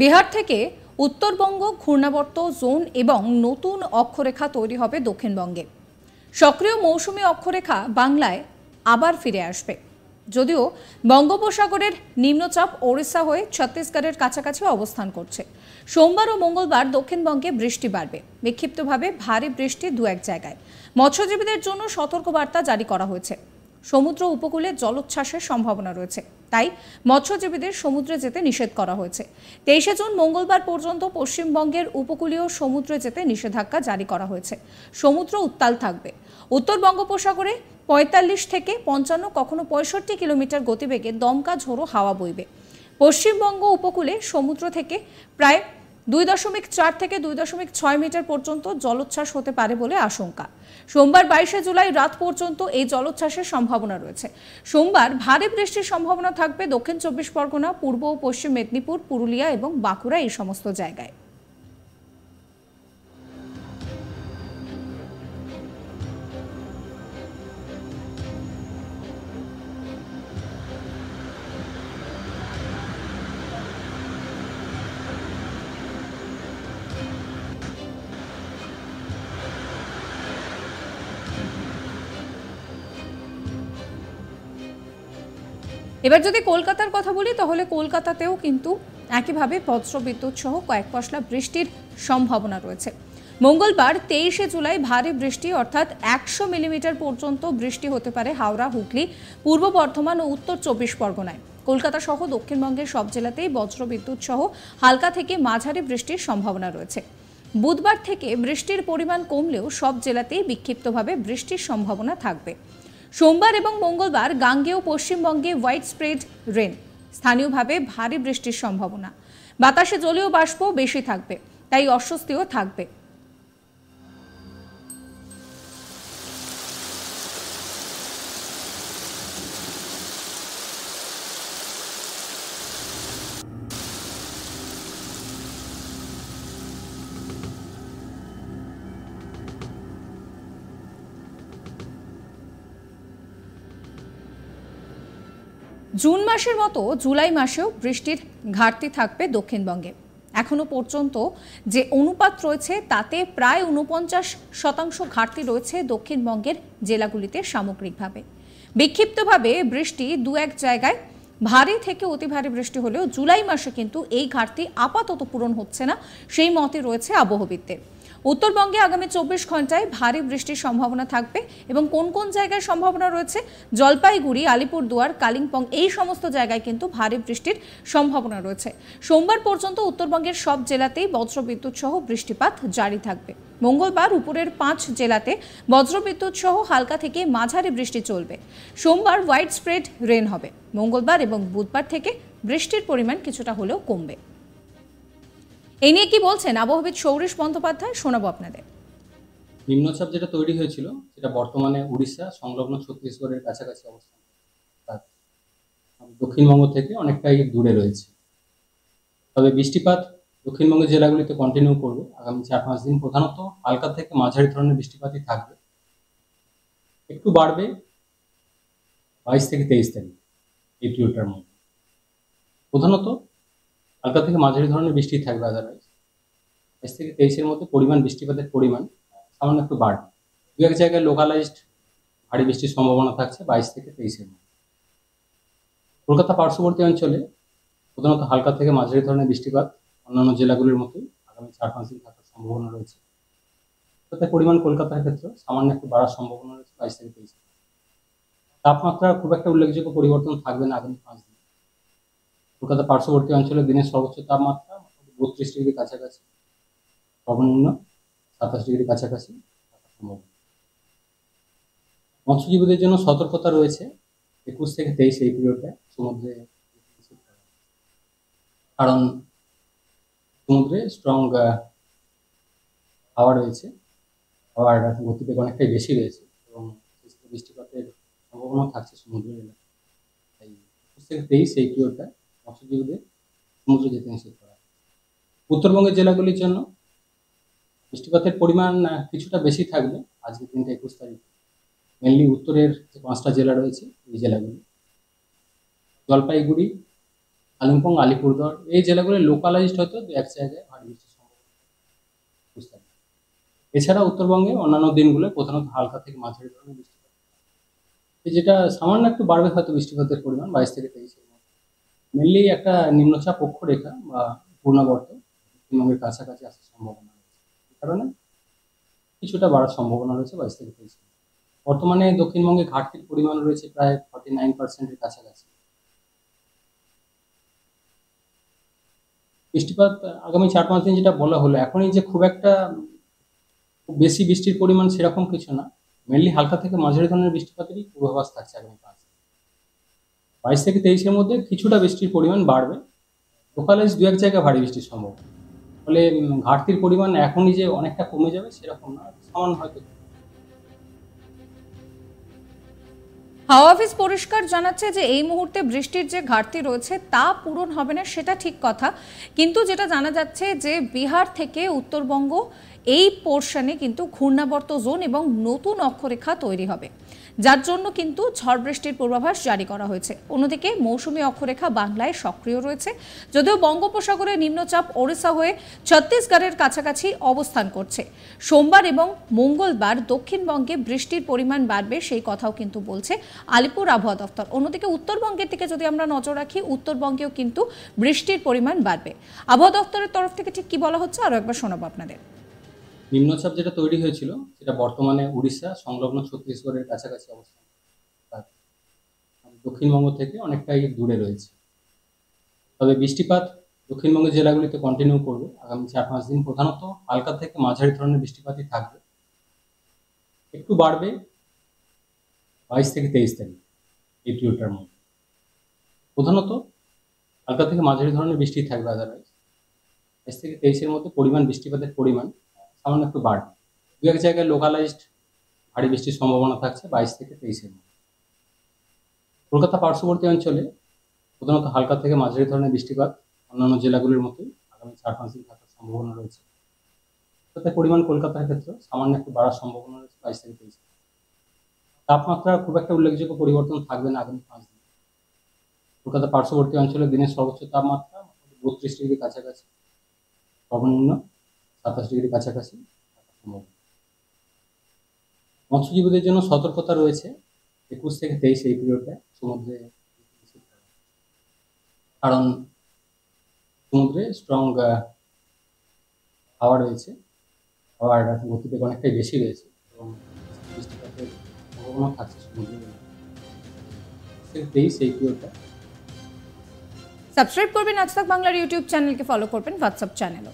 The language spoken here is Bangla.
বিহার থেকে উত্তরবঙ্গ ঘূর্ণাবর্ত জোন এবং নতুন অক্ষরেখা তৈরি হবে দক্ষিণবঙ্গে। সক্রিয় মৌসুমী অক্ষরেখা বাংলায় আবার ফিরে আসবে। যদিও বঙ্গোপসাগরের নিম্নচাপ ওড়িশা হয়ে ছত্তিশগড়ের কাছাকাছি অবস্থান করছে। সোমবার ও মঙ্গলবার দক্ষিণবঙ্গে বৃষ্টি বাড়বে, বিক্ষিপ্তভাবে ভারী বৃষ্টি দু এক জায়গায়। মৎস্যজীবীদের জন্য সতর্কবার্তা জারি করা হয়েছে। সমুদ্র উপকূলে জলোচ্ছ্বাসের সম্ভাবনা রয়েছে, তাই মৎস্যজীবীদের সমুদ্রে যেতে নিষেধ করা হয়েছে। 23 জুন মঙ্গলবার পর্যন্ত পশ্চিমবঙ্গের উপকূলীয় সমুদ্রে যেতে নিষেধাজ্ঞা জারি করা হয়েছে। সমুদ্র উত্তাল থাকবে। উত্তর বঙ্গোপসাগরে 45 থেকে 55, কখনো 65 কিলোমিটার গতিবেগে দমকা ঝোড়ো হাওয়া বইবে। পশ্চিমবঙ্গ উপকূলে সমুদ্র থেকে প্রায় 2.4 থেকে 2.6 মিটার পর্যন্ত জলোচ্ছ্বাস হতে পারে বলে আশঙ্কা। সোমবার 22 জুলাই রাত পর্যন্ত এই জলোচ্ছ্বাসের সম্ভাবনা রয়েছে। সোমবার ভারী বৃষ্টির সম্ভাবনা থাকবে দক্ষিণ 24 পরগনা, পূর্ব ও পশ্চিম মেদিনীপুর, পুরুলিয়া এবং বাঁকুড়া এই সমস্ত জায়গায়। এবার যদি কলকাতার কথা বলি, তাহলে কলকাতাতেও কিন্তু একইভাবে বজ্রবিদ্যুৎ সহ কয়েক পশলা বৃষ্টির সম্ভাবনা রয়েছে। মঙ্গলবার 23 জুলাই ভারী বৃষ্টি অর্থাৎ 100 মিলিমিটার পর্যন্ত বৃষ্টি হতে পারে হাওড়া, হুগলি, পূর্ব বর্ধমান ও উত্তর 24 পরগনায়। কলকাতা সহ দক্ষিণবঙ্গের সব জেলাতেই বজ্রবিদ্যুৎ সহ হালকা থেকে মাঝারি বৃষ্টির সম্ভাবনা রয়েছে। বুধবার থেকে বৃষ্টির পরিমাণ কমলেও সব জেলাতেই বিক্ষিপ্তভাবে বৃষ্টির সম্ভাবনা থাকবে। সোমবার এবং মঙ্গলবার গাঙ্গেয় পশ্চিমবঙ্গে হোয়াইট স্প্রেড রেন, স্থানীয়ভাবে ভারী বৃষ্টির সম্ভাবনা। বাতাসে জলীয় বাষ্প বেশি থাকবে, তাই অস্বস্তিও থাকবে। জুন মাসের মতো জুলাই মাসেও বৃষ্টির ঘাটতি থাকবে দক্ষিণবঙ্গে। এখনো পর্যন্ত যে অনুপাত রয়েছে তাতে প্রায় 49% ঘাটতি রয়েছে দক্ষিণবঙ্গের জেলাগুলিতে সামগ্রিকভাবে। বিক্ষিপ্তভাবে বৃষ্টি দু এক জায়গায় ভারী থেকে অতি ভারী বৃষ্টি হলেও জুলাই মাসে কিন্তু এই ঘাটতি আপাতত পূরণ হচ্ছে না, সেই মতে রয়েছে আবহবিদদের। উত্তরবঙ্গে আগামী 24 ঘন্টায় ভারী বৃষ্টির সম্ভাবনা থাকবে এবং কোন কোন জায়গায় সম্ভাবনা রয়েছে, জলপাইগুড়ি, আলিপুরদুয়ার, কালিম্পং এই সমস্ত জায়গায় কিন্তু ভারী বৃষ্টির সম্ভাবনা রয়েছে। সোমবার পর্যন্ত উত্তরবঙ্গের সব জেলাতেই বজ্রবিদ্যুৎ সহ বৃষ্টিপাত জারি থাকবে। মঙ্গলবার উপরের 5 জেলাতে বজ্রবিদ্যুৎ সহ হালকা থেকে মাঝারি বৃষ্টি চলবে। সোমবার হোয়াইট স্প্রেড রেন হবে। মঙ্গলবার এবং বুধবার থেকে বৃষ্টির পরিমাণ কিছুটা হলেও কমবে। এই নিয়ে কি বলছেন আবহবিদ সৌরেশ বন্দ্যোপাধ্যায়, শোনাবো আপনাদের। নিম্নচাপ যেটা তৈরি হয়েছিল সেটা বর্তমানে উড়িষ্যা সংলগ্ন ছত্তিশগড়ের কাছাকাছি অবস্থান, দক্ষিণবঙ্গ থেকে অনেকটাই দূরে রয়েছে। তবে বৃষ্টিপাত দক্ষিণবঙ্গের জেলাগুলিতে কন্টিনিউ করবে আগামী 4-5 দিন। প্রধানত হালকা থেকে মাঝারি ধরনের বৃষ্টিপাতই থাকবে, একটু বাড়বে 22 থেকে 23 তারিখ এই পিরিয়ডটার মধ্যে। প্রধানত হালকা থেকে মাঝারি ধরনের বৃষ্টি থাকবে। আদারওয়াইজ 22 থেকে 23-এর মধ্যে বৃষ্টিপাতের পরিমাণ সামান্য একটু বাড়বে। দু এক জায়গায় লোকালাইজড ভারী বৃষ্টির সম্ভাবনা থাকছে 22 থেকে 23-এর মধ্যে। কলকাতা পার্শ্ববর্তী অঞ্চলে প্রধানত হালকা থেকে মাঝারি ধরনের বৃষ্টিপাত অন্যান্য জেলাগুলির মতোই আগামী 4-5 দিন থাকার সম্ভাবনা রয়েছে। তাতে পরিমাণ কলকাতার ক্ষেত্রে সামান্য একটু বাড়ার সম্ভাবনা রয়েছে 22 থেকে 23। তাপমাত্রার খুব একটা উল্লেখযোগ্য পরিবর্তন থাকবে না আগামী 5 দিন। কলকাতা পার্শ্ববর্তী অঞ্চলে দিনের সর্বোচ্চ তাপমাত্রা 32 ডিগ্রি কাছাকাছি, সর্বনিম্ন 27 ডিগ্রি কাছাকাছি থাকার সম্ভাবনা। মৎস্যজীবীদের জন্য সতর্কতা রয়েছে 21 থেকে 23 এই পিরিয়ডে সমুদ্রে, কারণ সমুদ্রে স্ট্রং হাওয়া রয়েছে, হাওয়ার গতিবেগ অনেকটাই বেশি রয়েছে এবং বৃষ্টিপাতের সম্ভাবনা থাকছে সমুদ্রের এলাকায়। তাই 21 থেকে 23 এই পিরিয়ডটা মৎস্যজীবীদের সমুদ্রে যেতে নিষেধ করা। উত্তরবঙ্গের জেলাগুলির জন্য বৃষ্টিপাতের পরিমাণ কিছুটা বেশি থাকবে আজকে দিনটা 21 তারিখ। মেনলি উত্তরের যে 5টা জেলা রয়েছে এই জেলাগুলি জলপাইগুড়ি, কালিম্পং, আলিপুরদুয়ার এই জেলাগুলো লোকালাইজড হয়তো দু এক জায়গায় ভারী বৃষ্টির সম্ভাবনা বুঝতে পারি। এছাড়া উত্তরবঙ্গে অন্যান্য দিনগুলো প্রধানত হালকা থেকে মাঝারি ধরনের বৃষ্টিপাত, এই যেটা সামান্য একটু বাড়বে হয়তো বৃষ্টিপাতের পরিমাণ 22 থেকে 23-এর মধ্যে। মেনলি একটা নিম্নচাপ অক্ষরেখা বা ঘূর্ণাবর্ত পশ্চিমবঙ্গের কাছাকাছি আসার সম্ভাবনা রয়েছে, এই কারণে কিছুটা বাড়ার সম্ভাবনা রয়েছে 22 থেকে 23। বর্তমানে দক্ষিণবঙ্গে ঘাটতির পরিমাণ রয়েছে প্রায় 49%-এর কাছাকাছি। বৃষ্টিপাত আগামী 4-5 দিন যেটা বলা হলো, এখনই যে খুব একটা খুব বেশি বৃষ্টির পরিমাণ সেরকম কিছু না। মেনলি হালকা থেকে মাঝারি ধরনের বৃষ্টিপাতেরই পূর্বাভাস থাকছে আগামী 5 দিন। 22 থেকে 23-এর মধ্যে কিছুটা বৃষ্টির পরিমাণ বাড়বে, লোকালাইজ দু এক জায়গায় ভারী বৃষ্টির সম্ভাবনা। ফলে ঘাটতির পরিমাণ এখনই যে অনেকটা কমে যাবে সেরকম না, সামান্য হয়তো। হাওয়া অফিস পরিষ্কার জানাচ্ছে যে এই মুহূর্তে বৃষ্টির যে ঘাটতি রয়েছে তা পূরণ হবে না, সেটা ঠিক কথা। কিন্তু যেটা জানা যাচ্ছে যে বিহার থেকে উত্তরবঙ্গ এই পোর্শনে কিন্তু ঘূর্ণাবর্ত জোন এবং নতুন অক্ষরেখা তৈরি হবে, যার জন্য কিন্তু ঝড় বৃষ্টির পূর্বাভাস জারি করা হয়েছে। অন্যদিকে মৌসুমী অক্ষরেখা বাংলায় সক্রিয় রয়েছে, যদিও বঙ্গোপসাগরে নিম্নচাপ ওড়িশা হয়ে ছত্তিশগড়ের কাছাকাছি অবস্থান করছে। সোমবার এবং মঙ্গলবার দক্ষিণবঙ্গে বৃষ্টির পরিমাণ বাড়বে, সেই কথাও কিন্তু বলছে আলিপুর আবহাওয়া দফতর। অন্যদিকে উত্তরবঙ্গের দিকে যদি আমরা নজর রাখি, উত্তরবঙ্গেও কিন্তু বৃষ্টির পরিমাণ বাড়বে। আবহাওয়া দফতরের তরফ থেকে ঠিক কি বলা হচ্ছে আরো একবার শোনাবো আপনাদের। নিম্নচাপ যেটা তৈরি হয়েছিল সেটা বর্তমানে উড়িষ্যা সংলগ্ন ছত্তিশগড়ের কাছাকাছি অবস্থান, দক্ষিণবঙ্গ থেকে অনেকটাই দূরে রয়েছে। তবে বৃষ্টিপাত দক্ষিণবঙ্গের জেলাগুলিতে কন্টিনিউ করবে আগামী 4-5 দিন। প্রধানত হালকা থেকে মাঝারি ধরনের বৃষ্টিপাতই থাকবে, একটু বাড়বে 22 থেকে 23 তারিখ এই পিরিয়ডটার মধ্যে। প্রধানত হালকা থেকে মাঝারি ধরনের বৃষ্টি থাকবে, আদারওয়াইজ 22 থেকে 23-এর মধ্যে বৃষ্টিপাতের পরিমাণ সামান্য একটু বাড়বে। দু এক জায়গায় লোকালাইজড ভারী বৃষ্টির সম্ভাবনা থাকছে 22 থেকে 23-এর মধ্যে। কলকাতা পার্শ্ববর্তী অঞ্চলে প্রধানত হালকা থেকে মাঝারি ধরনের বৃষ্টিপাত অন্যান্য জেলাগুলির মতোই আগামী 4-5 দিন থাকার সম্ভাবনা রয়েছে। তাতে পরিমাণ কলকাতার ক্ষেত্রে সামান্য একটু বাড়ার সম্ভাবনা রয়েছে 22 থেকে 23। তাপমাত্রা খুব একটা উল্লেখযোগ্য পরিবর্তন থাকবে না আগামী 5 দিন। কলকাতা পার্শ্ববর্তী অঞ্চলে দিনের সর্বোচ্চ তাপমাত্রা 32 ডিগ্রি কাছাকাছি, সর্বনিম্ন 27 ডিগ্রি কাছাকাছি থাকার সম্ভাবনা। মৎস্যজীবীদের জন্য সতর্কতা রয়েছে 21 থেকে 23 এই পিরিয়ডে সমুদ্রে, কারণ সমুদ্রে স্ট্রং হাওয়া রয়েছে, হাওয়ার গতিবেগ অনেকটাই বেশি রয়েছে এবং বৃষ্টিপাতের সম্ভাবনা থাকছে সমুদ্রে 23 এই পিরিয়ডটা। সাবস্ক্রাইব করবেন আজ তাক বাংলার ইউটিউব চ্যানেলকে, ফলো করবেন হোয়াটসঅ্যাপ চ্যানেলও।